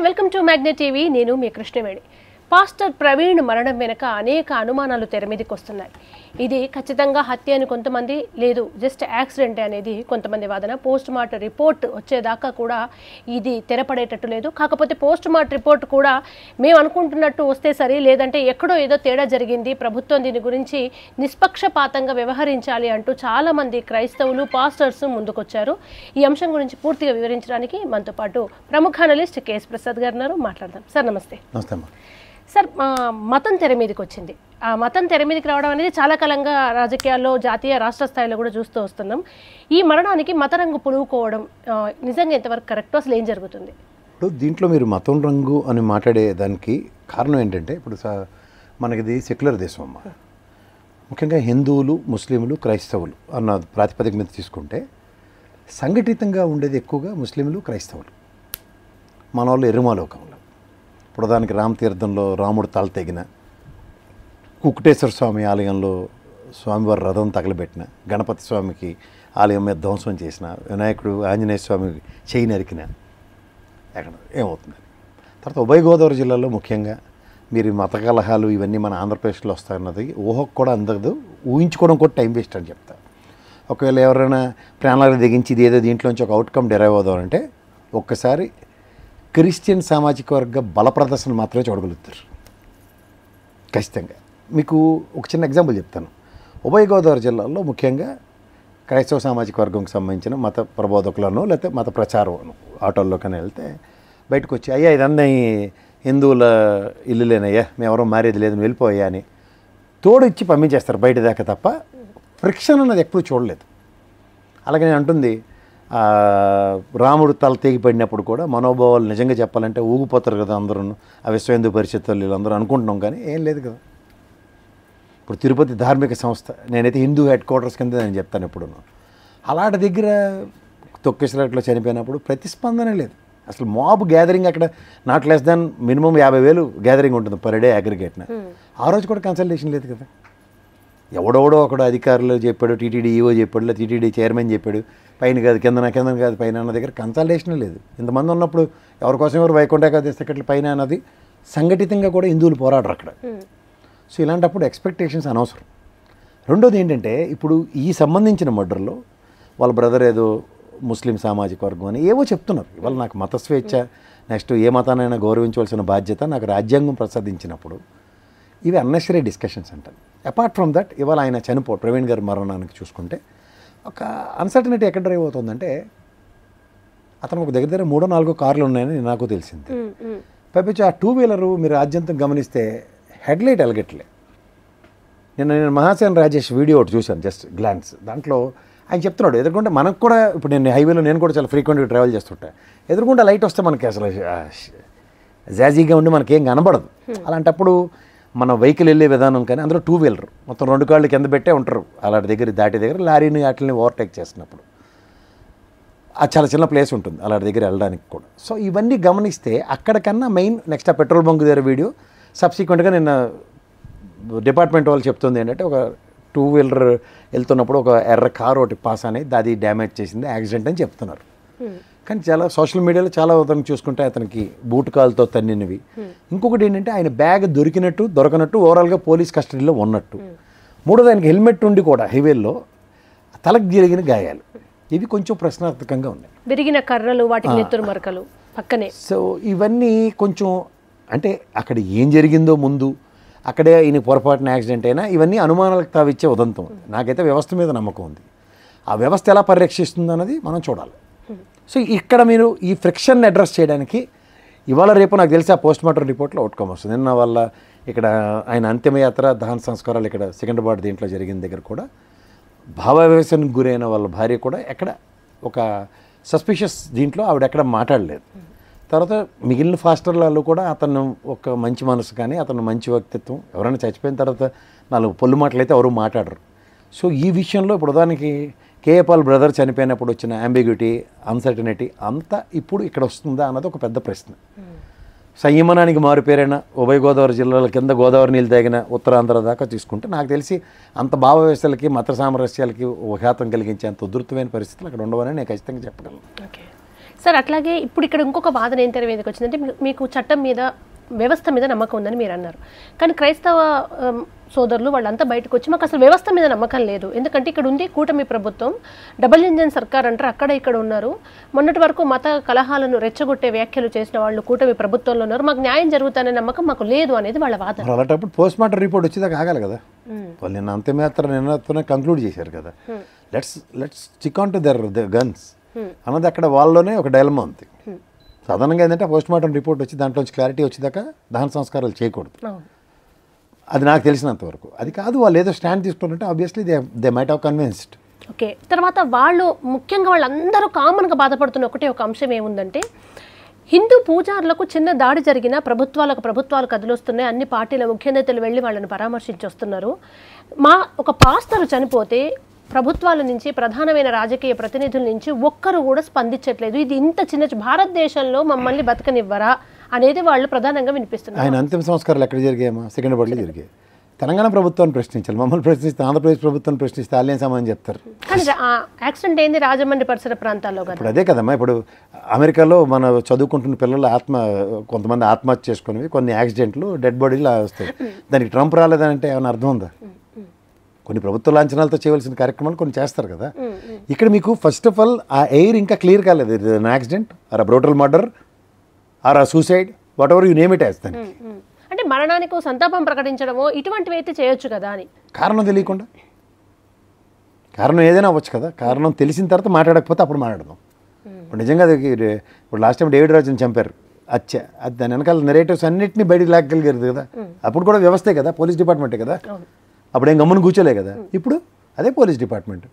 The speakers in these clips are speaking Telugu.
Welcome to magnet TV. నేను మీ కృష్ణవేణి. పాస్టర్ ప్రవీణ్ మరణం వెనుక అనేక అనుమానాలు తెరమీదికి వస్తున్నాయి. ఇది ఖచ్చితంగా హత్య అని కొంతమంది, లేదు జస్ట్ యాక్సిడెంట్ అనేది కొంతమంది వాదన. పోస్ట్ మార్టం రిపోర్ట్ వచ్చేదాకా కూడా ఇది తెరపడేటట్టు లేదు. కాకపోతే పోస్ట్ మార్టం రిపోర్ట్ కూడా మేము అనుకుంటున్నట్టు వస్తే సరే, లేదంటే ఎక్కడో ఏదో తేడా జరిగింది, ప్రభుత్వం దీని గురించి నిష్పక్షపాతంగా వ్యవహరించాలి అంటూ చాలామంది క్రైస్తవులు పాస్టర్స్ ముందుకొచ్చారు. ఈ అంశం గురించి పూర్తిగా వివరించడానికి మనతో పాటు ప్రముఖ అనలిస్ట్ కేఎస్ ప్రసాద్ గారు ఉన్నారు. మాట్లాడదాం. సార్ నమస్తే. నమస్తే అమ్మా. సార్, మతం తెర మీదకి వచ్చింది. ఆ మతం తెర మీదకి రావడం అనేది చాలా కాలంగా రాజకీయాల్లో జాతీయ రాష్ట్ర స్థాయిలో కూడా చూస్తూ వస్తున్నాం. ఈ మరణానికి మత రంగు పులువుకోవడం నిజంగా ఎంతవరకు కరెక్ట్? అసలు ఏం జరుగుతుంది? ఇప్పుడు దీంట్లో మీరు మతం రంగు అని మాట్లాడే దానికి కారణం ఏంటంటే, ఇప్పుడు మనకిది సెక్యులర్ దేశం అమ్మ. ముఖ్యంగా హిందువులు, ముస్లింలు, క్రైస్తవులు అన్న ప్రాతిపదిక మీద తీసుకుంటే సంఘటితంగా ఉండేది ఎక్కువగా ముస్లింలు, క్రైస్తవులు. మన వాళ్ళు ఎరుమాలోకంలో ఇప్పుడు దానికి రామతీర్థంలో రాముడు తల తెగిన, కుకుటేశ్వర స్వామి ఆలయంలో స్వామివారి రథం తగలబెట్టిన, గణపతి స్వామికి ఆలయం మీద ధ్వంసం చేసిన, వినాయకుడు ఆంజనేయ స్వామికి చేయి నరికిన, ఎక్కడ ఏమవుతుంది? తర్వాత ఉభయ గోదావరి జిల్లాలో ముఖ్యంగా మీరు మత కలహాలు ఇవన్నీ మన ఆంధ్రప్రదేశ్లో వస్తాయన్నది ఊహకు కూడా అందదు, ఊహించుకోవడం కూడా టైం వేస్ట్ అని చెప్తా. ఒకవేళ ఎవరైనా ప్రాణాలకు దిగించి ఇది ఏదో దీంట్లోంచి ఒక అవుట్కమ్ డెరైవ్ అవుదామంటే ఒక్కసారి క్రిస్టియన్ సామాజిక వర్గ బల ప్రదర్శన మాత్రమే చూడగలుగుతారు ఖచ్చితంగా. మీకు ఒక చిన్న ఎగ్జాంపుల్ చెప్తాను. ఉభయ గోదావరి జిల్లాలో ముఖ్యంగా క్రైస్తవ సామాజిక వర్గంకి సంబంధించిన మత ప్రబోధకులను లేకపోతే మత ప్రచారం ఆటోల్లోకని వెళ్తే బయటకు వచ్చి, అయ్యా ఇదన్నీ హిందువుల ఇల్లులేనయ్యా, మేము ఎవరో మారేది లేదు, వెళ్ళిపోయా అని తోడు ఇచ్చి పంపించేస్తారు బయట దాకా. తప్ప ఫ్రిక్షన్ అన్నది ఎప్పుడూ చూడలేదు. అలాగే నేను అంటుంది, రాముడు తల తెగిపడినప్పుడు కూడా మనోభావాలు నిజంగా చెప్పాలంటే ఊగిపోతారు కదా అందరూ, ఆ విశ్వ హిందూ పరిషత్ వీళ్ళందరూ అనుకుంటున్నాం, కానీ ఏం లేదు కదా. ఇప్పుడు తిరుపతి ధార్మిక సంస్థ, నేనైతే హిందూ హెడ్ క్వార్టర్స్ కింద నేను చెప్తాను ఎప్పుడు. అలాంటి దగ్గర తొక్కేశ్వరట్లో చనిపోయినప్పుడు ప్రతిస్పందన లేదు. అసలు మాబ్ గ్యాదరింగ్ అక్కడ not less than minimum 50,000 gathering ఉంటుంది పర్ డే అగ్రిగేట్న. ఆ రోజు కూడా కన్సల్టేషన్ లేదు కదా. ఎవడెవడో ఒకడు అధికారులు చెప్పాడు, టీటీడీ ఈవో చెప్పాడు, లేదా టీటీడీ చైర్మన్ చెప్పాడు, పైన కాదు కింద కాదు పైన అన్న దగ్గర కన్సల్టేషన్ లేదు. ఇంతమంది ఉన్నప్పుడు ఎవరికోసం ఎవరు వైకుంఠ ఏకాదశి టికెట్లు పైన అన్నది సంఘటితంగా కూడా హిందువులు పోరాడరు అక్కడ. సో ఇలాంటప్పుడు ఎక్స్పెక్టేషన్స్ అనవసరం. రెండోది ఏంటంటే, ఇప్పుడు ఈ సంబంధించిన మర్డర్లో వాళ్ళ బ్రదర్ ఏదో ముస్లిం సామాజిక వర్గం అని ఏవో చెప్తున్నారు. ఇవాళ నాకు మత స్వేచ్ఛ, నెక్స్ట్ ఏ మతానైనా గౌరవించవలసిన బాధ్యత నాకు రాజ్యాంగం ప్రసాదించినప్పుడు ఇవి అన్నెసరీ డిస్కషన్స్ అంటారు. అపార్ట్ ఫ్రమ్ దట్, ఇవాళ ఆయన ప్రవీణ్ గారి మరణానికి చూసుకుంటే ఒక అన్సర్టనిటీ ఎక్కడ డ్రైవ్ అవుతుందంటే, అతను ఒక దగ్గర 3-4 కార్లు ఉన్నాయని నాకు తెలిసింది. పైపించి ఆ 2 వీలరు మీరు ఆద్యంతం గమనిస్తే హెడ్లైట్ ఎలగట్లే. నేను మహాసేన్ రాజేష్ వీడియో ఒకటి చూశాను, జస్ట్ గ్లాన్స్. దాంట్లో ఆయన చెప్తున్నాడు, ఎదుర్కొంటే మనకు కూడా, ఇప్పుడు నేను హైవేలో నేను కూడా చాలా ఫ్రీక్వెంట్గా ట్రావెల్ చేస్తుంటా, ఎదుర్కొంటే లైట్ వస్తే మనకి అసలు జాజీగా ఉండి మనకేం కనబడదు. అలాంటప్పుడు మన వెహికల్ వెళ్ళే విధానం, కానీ అందులో 2 వీలర్ మొత్తం 2 కాళ్ళు కింద పెట్టే ఉంటారు. అలాంటి దగ్గర దాటి దగ్గర లారీని వాటిని ఓవర్టేక్ చేసినప్పుడు అది చాలా చిన్న ప్లేస్ ఉంటుంది అలాంటి దగ్గర వెళ్ళడానికి కూడా. సో ఇవన్నీ గమనిస్తే అక్కడికన్నా మెయిన్ నెక్స్ట్ ఆ పెట్రోల్ బంక్ దగ్గర వీడియో సబ్సిక్వెంట్గా నిన్న డిపార్ట్మెంట్ వాళ్ళు చెప్తుంది ఏంటంటే, ఒక 2 వీలర్ వెళ్తున్నప్పుడు ఒక ఎర్ర కారు ఒకటి పాస్ అనేది అది డ్యామేజ్ చేసింది, యాక్సిడెంట్ అని చెప్తున్నారు. కానీ చాలా సోషల్ మీడియాలో చాలా అతను చూసుకుంటే అతనికి బూట్ కాల్తో తన్నినవి. ఇంకొకటి ఏంటంటే, ఆయన బ్యాగ్ దొరకనట్టు ఓవరాల్గా పోలీస్ కస్టడీలో ఉన్నట్టు. మూడోది, ఆయనకి హెల్మెట్ ఉండి కూడా హైవేల్లో తలకు జరిగిన గాయాలు, ఇవి కొంచెం ప్రశ్నార్థకంగా ఉన్నాయి. విరిగిన కర్రలు, వాటికి నెత్తురు మరకలు పక్కనే. సో ఇవన్నీ కొంచెం, అంటే అక్కడ ఏం జరిగిందో ముందు, అక్కడే ఈయన పొరపాటున యాక్సిడెంట్ అయినా, ఇవన్నీ అనుమానాలకు తావిచ్చే ఉదంతం ఉంది. నాకైతే వ్యవస్థ మీద నమ్మకం ఉంది. ఆ వ్యవస్థ ఎలా పరిరక్షిస్తుంది అన్నది మనం చూడాలి. సో ఇక్కడ మీరు ఈ ఫ్రిక్షన్ని అడ్రస్ చేయడానికి ఇవాళ రేపు నాకు తెలిసి ఆ పోస్ట్ మార్టం రిపోర్ట్లో అవుట్కమ్ వస్తుంది. నిన్న వాళ్ళ ఇక్కడ ఆయన అంతిమయాత్ర దహన సంస్కారాలు ఇక్కడ సికింద్రాబాద్ దీంట్లో జరిగిన దగ్గర కూడా భావావేశానికి గురైన వాళ్ళ భార్య కూడా ఎక్కడ ఒక సస్పిషియస్ దీంట్లో ఆవిడ ఎక్కడ మాట్లాడలేదు. తర్వాత మిగిలిన ఫాస్టర్లలో కూడా అతను ఒక మంచి మనసు, కానీ అతను మంచి వ్యక్తిత్వం, ఎవరైనా చచ్చిపోయిన తర్వాత 4 పొల్లు మాటలు అయితే ఎవరు మాట్లాడరు. సో ఈ విషయంలో ఇప్పుడు ఉదాహరణకి కేఏ పాల్ బ్రదర్ చనిపోయినప్పుడు వచ్చిన అంబిగ్యూటీ, అన్సర్టనిటీ అంతా ఇప్పుడు ఇక్కడ వస్తుందా అన్నది ఒక పెద్ద ప్రశ్న. సంయమనానికి మారుపేరైన ఉభయ గోదావరి జిల్లాల కింద గోదావరి నీళ్ళు తాగిన ఉత్తరాంధ్ర దాకా తీసుకుంటే నాకు తెలిసి అంత భావవ్యవస్థలకి మత సామరస్యాలకి ఘాతం కలిగించే అంత ఉధృతమైన పరిస్థితులు అక్కడ ఉండవని నేను ఖచ్చితంగా చెప్పగలను. సార్ అట్లాగే ఇప్పుడు ఇక్కడ ఇంకొక వాదన ఏం తెర మీదకి వచ్చిందంటే మీకు చట్టం మీద వ్యవస్థ మీద నమ్మకం ఉందని మీరు అన్నారు. కానీ క్రైస్తవ సోదరులు వాళ్ళంతా బయటకు వచ్చి మాకు అసలు వ్యవస్థ మీద నమ్మకం లేదు, ఎందుకంటే ఇక్కడ ఉంది కూటమి ప్రభుత్వం, డబుల్ ఇంజన్ సర్కార్ అంటారు, అక్కడ ఇక్కడ ఉన్నారు, మొన్నటి వరకు మత కలహాలను రెచ్చగొట్టే వ్యాఖ్యలు చేసిన వాళ్ళు కూటమి ప్రభుత్వంలో ఉన్నారు, మాకు న్యాయం జరుగుతుందనే నమ్మకం మాకు లేదు అనేది వాళ్ళ వాదన. అలాంటప్పుడు పోస్ట్ మార్టం రిపోర్ట్ వచ్చేదాకా ఆగాలి కదా, వాళ్ళు నిన్న అంతమాత్రం కంక్లూడ్ చేశారు కదా. Let's stick on to their guns అన్నది అక్కడ వాళ్ళలోనే ఒక డైలమా ఉంది. సాధారణంగా ఏంటంటే పోస్ట్ మార్టం రిపోర్ట్ వచ్చి దాంట్లోంచి క్లారిటీ వచ్చేదాకా దహన సంస్కారాలు చేయకూడదు, అది నాకు తెలిసినంత వరకు. అది కాదు, వాళ్ళు ఏదో స్టాండ్ తీసుకున్నట్టే obviously they might have convinced. Okay, తర్వాత వాళ్ళు ముఖ్యంగా వాళ్ళందరూ కామన్గా బాధపడుతున్న ఒక అంశం ఏముందంటే హిందూ పూజారులకు చిన్న దాడి జరిగిన ప్రభుత్వాలు కదిలొస్తున్నాయి, అన్ని పార్టీల ముఖ్య నేతలు వెళ్ళి వాళ్ళని పరామర్శించి వస్తున్నారు. ఒక పాస్టర్ చనిపోతే ప్రభుత్వాల నుంచి ప్రధానమైన రాజకీయ ప్రతినిధుల నుంచి ఒక్కరు కూడా స్పందించట్లేదు, ఇది ఇంత చిన్న భారతదేశంలో మమ్మల్ని బతకనివ్వరా అనేది వాళ్ళు ప్రధానంగా వినిపిస్తున్నారు. ఆయన అంతిమ సంస్కారాలు ఎక్కడ జరిగాయమ్మా? సికింద్రాబాద్లో జరిగాయి. తెలంగాణ ప్రభుత్వాన్ని ప్రశ్నించాలి, మమ్మల్ని ప్రశ్నిస్తే ఆంధ్రప్రదేశ్ ప్రభుత్వాన్ని ప్రశ్నిస్తే వాళ్ళేం సమాధానం చెప్తారు? కానీ యాక్సిడెంట్ అయింది రాజమండ్రి పరిసర ప్రాంతాల్లో కదా. ఇప్పుడు అదే కదమ్మా, ఇప్పుడు అమెరికాలో మన చదువుకుంటున్న పిల్లలు కొంతమంది ఆత్మహత్య చేసుకునేవి, కొన్ని యాక్సిడెంట్లు డెడ్ బాడీలు వస్తాయి, దానికి ట్రంప్ రాలేదంటే ఏమైనా అర్థం ఉందా? కొన్ని ప్రభుత్వ లాంఛనాలతో చేయవలసిన కార్యక్రమాలు కొన్ని చేస్తారు కదా. ఇక్కడ మీకు ఫస్ట్ ఆఫ్ ఆల్ ఆ ఎయిర్ ఇంకా క్లియర్ కాలేదు, ఇది accident or brutal murder or suicide, whatever you name it as. దానికి అంటే మరణానికి సంతాపం ప్రకటించడమో ఇటువంటివి అయితే చేయొచ్చు కదా అని. కారణం తెలియకుండా, కారణం ఏదైనా అవ్వచ్చు కదా, కారణం తెలిసిన తర్వాత మాట్లాడకపోతే అప్పుడు మాట్లాడదాం. ఇప్పుడు నిజంగా ఇప్పుడు లాస్ట్ టైం డేవిడ్ రాజుని చంపారు, అది దాని వెనకాల నెరేటివ్స్ అన్నింటినీ బయటికి లాగలిగారు కదా, అప్పుడు కూడా వ్యవస్థే కదా, పోలీస్ డిపార్ట్మెంటే కదా, అప్పుడు ఏం గమ్మున కూర్చోలే కదా. ఇప్పుడు అదే police department,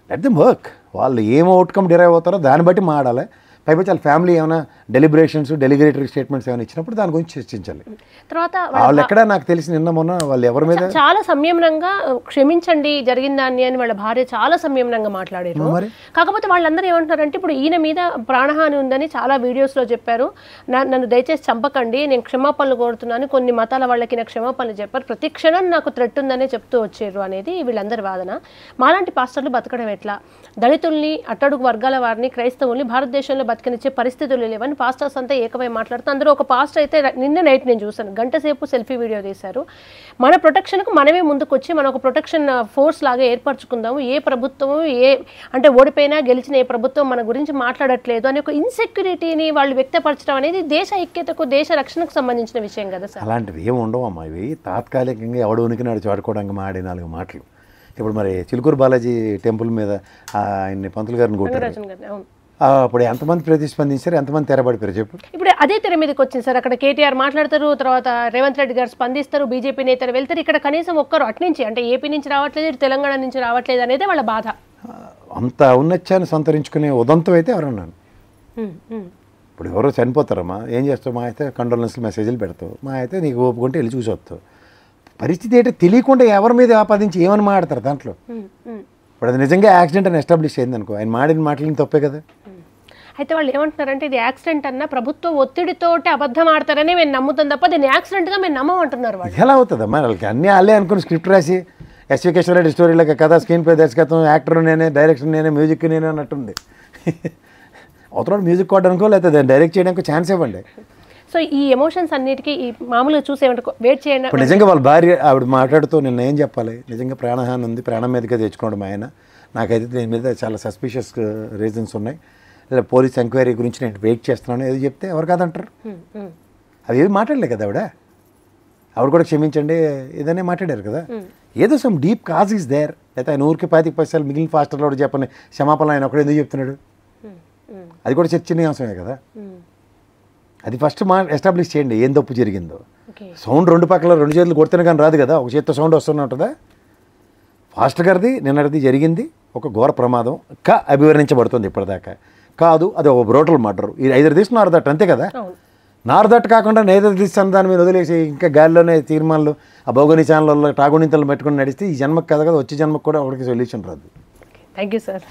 let them work, వాళ్ళు ఏం అవుట్కమ్ డిరైవ్ అవుతారో దాన్ని బట్టి మాట్లాడాలి. పైపచ్చి వాళ్ళ ఫ్యామిలీ ఏమైనా డెలిబరేషన్స్ డెలిగరేటరీ స్టేట్మెంట్స్ ఏమైనా ఇచ్చినప్పుడు దాని గురించి చర్చించాలి. తర్వాత వాళ్ళు ఎక్కడ నాకు తెలిసి నిన్న మొన్న వాళ్ళు ఎవరి మీద చాలా సంయమనంగా క్షమించండి జరిగిన దాన్ని అని వాళ్ళ భార్య చాలా సంయమనంగా మాట్లాడారు. కాకపోతే వాళ్ళందరూ ఏమంటున్నారంటే ఇప్పుడు ఈయన మీద ప్రాణహాని ఉందని చాలా వీడియోస్లో చెప్పారు, నన్ను దయచేసి చంపకండి, నేను క్షమాపణలు కోరుతున్నాను, కొన్ని మతాల వాళ్ళకి నాకు క్షమాపణలు చెప్పారు, ప్రతి క్షణం నాకు థ్రెట్ ఉందనే చెప్తూ వచ్చారు అనేది వీళ్ళందరి వాదన. మాలాంటి పాస్టర్లు బతకడం ఎట్లా, దళితుల్ని అట్టడుగు వర్గాల వారిని క్రైస్తవుల్ని భారతదేశంలో బతికనిచ్చే పరిస్థితులు లేవని పాస్టర్స్ అంతా ఏకమై మాట్లాడుతూ, అందులో ఒక పాస్టర్ అయితే నిన్న నైట్ నేను చూశాను, గంట సేపు సెల్ఫీ వీడియో తీశారు, మన ప్రొటెక్షన్కు మనమే ముందుకొచ్చి మనం ఒక ప్రొటెక్షన్ ఫోర్స్ లాగా ఏర్పరచుకుందాము, ఏ ప్రభుత్వము అంటే ఓడిపోయినా గెలిచిన ఏ ప్రభుత్వం మన గురించి మాట్లాడట్లేదు అనే ఒక ఇన్సెక్యూరిటీని వాళ్ళు వ్యక్తపరచడం అనేది దేశ ఐక్యతకు దేశ రక్షణకు సంబంధించిన విషయం కదా సార్. అలాంటివి ఏమి ఉండవు అమ్మా, ఇవి తాత్కాలికంగా ఎవడు ఉనికి నాడు చాడుకోవడానికి మాడే 4 మాటలు. ఇప్పుడు మరి చిలుకూరు బాలాజీ టెంపుల్ మీద ఆయన్ని పంతులు గారిని కొట్టారు, అప్పుడు ఎంతమంది ప్రతిస్పందించారు, ఎంతమంది తెరబడిపోయారు చెప్పు. ఇప్పుడు అదే తెర మీదకి వచ్చింది సార్, అక్కడ కేటీఆర్ మాట్లాడతారు, తర్వాత రేవంత్ రెడ్డి గారు స్పందిస్తారు, బీజేపీ నేతలు వెళ్తారు, ఇక్కడ కనీసం ఒక్కరు అట్నుంచి అంటే ఏపీ నుంచి రావట్లేదు, తెలంగాణ నుంచి రావట్లేదు అనేది వాళ్ళ బాధ. అంత ఔన్నత్యాన్ని సంతరించుకునే ఉదంతం అయితే ఎవరన్నాను. ఇప్పుడు ఎవరో చనిపోతారమ్మా, ఏం చేస్తావు, మా అయితే కండోలెన్స్ మెసేజ్లు పెడతావు, మా అయితే నీకు ఓపుకుంటే వెళ్ళి చూసి వస్తావు. పరిస్థితి ఏంటో తెలియకుండా ఎవరి మీద ఆపాదించి ఏమని మాట్లాడతారు దాంట్లో. ఇప్పుడు అది నిజంగా యాక్సిడెంట్ అని ఎస్టాబ్లిష్ అయింది అనుకో, ఆయన మాడిన మాటలని తప్పే కదా. అయితే వాళ్ళు ఏమంటున్నారంటే ఇది యాక్సిడెంట్ అన్న ప్రభుత్వ ఒత్తిడితోటి అబద్ధం ఆడతారని మేము నమ్ముతాం తప్ప దీన్ని యాక్సిడెంట్గా మేము నమ్మమంటున్నారు. వాళ్ళు ఎలా అవుతుందమ్మా, వాళ్ళకి అన్నీ వాళ్ళే అనుకుని స్క్రిప్ట్ రాసి ఎస్వి కేశవరెడ్డి స్టోరీలకు కథ, స్క్రీన్ ప్లే, దర్శకత్వం, యాక్టర్ నేనే, డైరెక్షన్ నేనే, మ్యూజిక్ నేనే అన్నట్టుంది. అవతల మ్యూజిక్ కొట్టడానికో లేకపోతే డైరెక్ట్ చేయడానికి ఛాన్స్ ఇవ్వండి. సో ఈ ఎమోషన్స్ అన్నిటికీ ఈ మామూలుగా చూసేమంటే వెయిట్ చేయండి. ఇప్పుడు నిజంగా వాళ్ళ భార్య ఆవిడ మాట్లాడుతూ నిన్న ఏం చెప్పాలి, నిజంగా ప్రాణహాని ఉంది, ప్రాణం మీదకే తెచ్చుకోవడం ఆయన, నాకైతే దీని మీద చాలా సస్పిషియస్ రీజన్స్ ఉన్నాయి, లేదా పోలీస్ ఎంక్వైరీ గురించి నేను వెయిట్ చేస్తున్నాను ఏదో చెప్తే ఎవరు కాదంటారు. అవి ఏమి మాట్లాడలే కదా ఆవిడ కూడా క్షమించండి ఏదైనా మాట్లాడారు కదా. ఏదో some deep cause is there. అయితే ఆయన ఊరికి 25 పైసలు మిగిలిన ఫాస్టర్లో కూడా చెప్పని క్షమాపణ ఆయన ఒకడు ఎందుకు చెప్తున్నాడు, అది కూడా చర్చనీయాంశమే కదా. అది ఫస్ట్ ఎస్టాబ్లిష్ చేయండి ఏం తప్పు జరిగిందో. సౌండ్ 2 పక్కల 2 చేతులు కొడితేనే కానీ రాదు కదా, ఒక చేతితో సౌండ్ వస్తూనే ఉంటుందా. ఫాస్టర్ గారిది నిన్నటిది జరిగింది ఒక ఘోర ప్రమాదం అభివర్ణించబడుతుంది ఇప్పటిదాకా, కాదు అది ఒక బ్రోటల్ మర్డర్. ఇది 5 తీసిన నారదట్ అంతే కదా. నారదట్ కాకుండా నేదర్ తీస్తాను దాని మీద వదిలేసి ఇంకా గాలిలోనే తీర్మానాలు ఆ భౌగోళిక ఛానల్లో టాగునింతలు పెట్టుకుని నడిస్తే ఈ జన్మకు కదా వచ్చే జన్మకు కూడా ఒకరికి సొల్యూషన్ రాదు. Thank you sir.